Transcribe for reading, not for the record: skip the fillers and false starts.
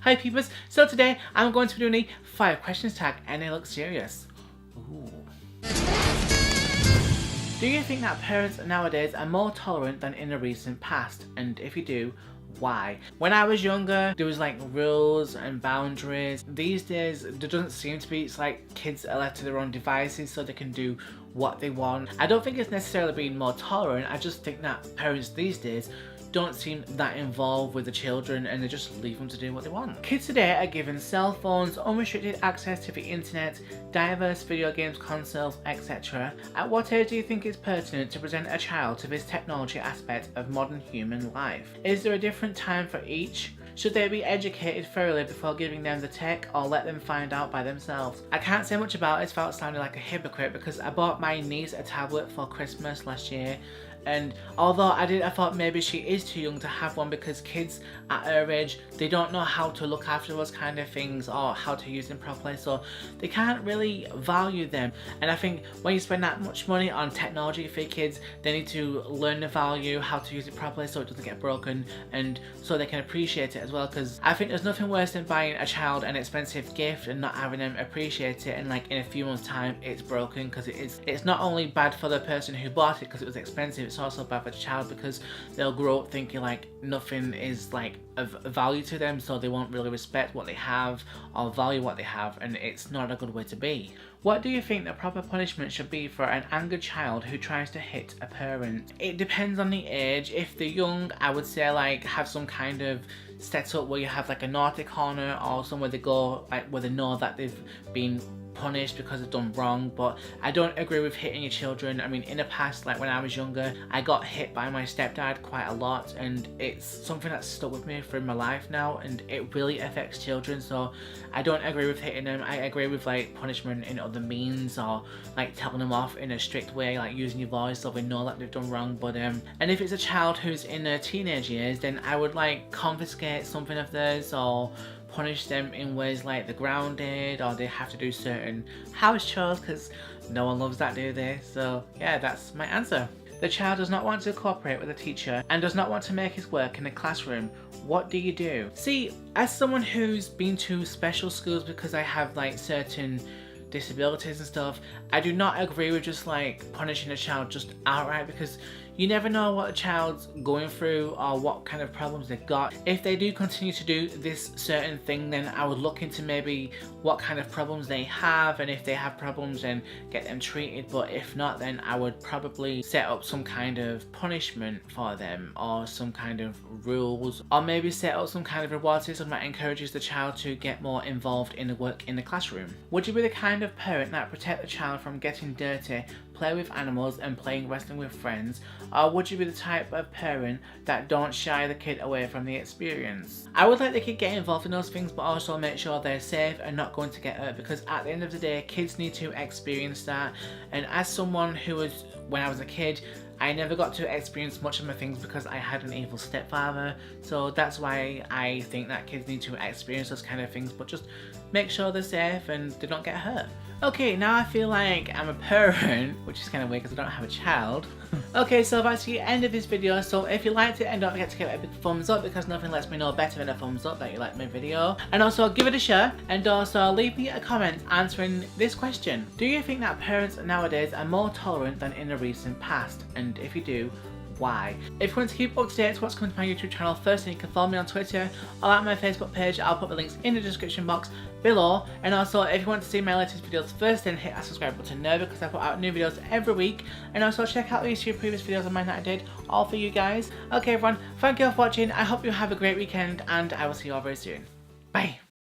Hi peepers, so today I'm going to be doing a 5 questions tag and they look serious. Ooh. Do you think that parents nowadays are more tolerant than in the recent past? And if you do, why? When I was younger, there was like rules and boundaries. These days, there doesn't seem to be. It's like kids are left to their own devices so they can do what they want. I don't think it's necessarily being more tolerant. I just think that parents these days don't seem that involved with the children and they just leave them to do what they want. Kids today are given cell phones, unrestricted access to the internet, diverse video games, consoles, etc. At what age do you think it's pertinent to present a child to this technology aspect of modern human life? Is there a different time for each? Should they be educated thoroughly before giving them the tech or let them find out by themselves? I can't say much about it without sounding like a hypocrite because I bought my niece a tablet for Christmas last year, and although I thought maybe she is too young to have one because kids at her age, they don't know how to look after those kind of things or how to use them properly, so they can't really value them. And I think when you spend that much money on technology for your kids, they need to learn the value, how to use it properly so it doesn't get broken, and so they can appreciate it as well, because I think there's nothing worse than buying a child an expensive gift and not having them appreciate it, and like in a few months time it's broken, because it's not only bad for the person who bought it because it was expensive, it's also bad for the child because they'll grow up thinking like nothing is like of value to them, so they won't really respect what they have or value what they have, and it's not a good way to be. What do you think the proper punishment should be for an angered child who tries to hit a parent? It depends on the age. If they're young, I would say like have some kind of setup where you have like a naughty corner or somewhere they go like where they know that they've been punished because they've done wrong. But I don't agree with hitting your children. I mean, in the past, like when I was younger, I got hit by my stepdad quite a lot, and it's something that's stuck with me through my life now, and it really affects children. So I don't agree with hitting them. I agree with like punishment in other means, or like telling them off in a strict way, like using your voice so they know that they've done wrong. But and if it's a child who's in their teenage years, then I would like confiscate something of theirs or punish them in ways like they're grounded or they have to do certain house chores, because no one loves that, do they? So yeah, that's my answer. The child does not want to cooperate with the teacher and does not want to make his work in the classroom. What do you do? See, as someone who's been to special schools because I have like certain disabilities and stuff, I do not agree with just like punishing a child just outright, because you never know what a child's going through or what kind of problems they've got. If they do continue to do this certain thing, then I would look into maybe what kind of problems they have, and if they have problems then get them treated. But if not, then I would probably set up some kind of punishment for them or some kind of rules, or maybe set up some kind of reward system that encourages the child to get more involved in the work in the classroom. Would you be the kind of parent that protect the child from getting dirty, play with animals and playing wrestling with friends, or would you be the type of parent that don't shy the kid away from the experience? I would let the kid get involved in those things, but also make sure they're safe and not going to get hurt, because at the end of the day, kids need to experience that. And as someone who was, when I was a kid, I never got to experience much of my things because I had an evil stepfather, so that's why I think that kids need to experience those kind of things, but just make sure they're safe and they don't get hurt. Okay, now I feel like I'm a parent, which is kind of weird because I don't have a child. Okay, so that's the end of this video. So if you liked it, and don't forget to give it a big thumbs up, because nothing lets me know better than a thumbs up that you liked my video. And also give it a share, and also leave me a comment answering this question. Do you think that parents nowadays are more tolerant than in the recent past? And if you do, why? If you want to keep up to date with what's coming to my YouTube channel first, then you can follow me on Twitter or at my Facebook page. I'll put the links in the description box below. And also, if you want to see my latest videos first, then hit that subscribe button now, because I put out new videos every week. And also check out these 2 previous videos of mine that I did, all for you guys. Okay everyone, thank you for watching. I hope you have a great weekend, and I will see you all very soon. Bye!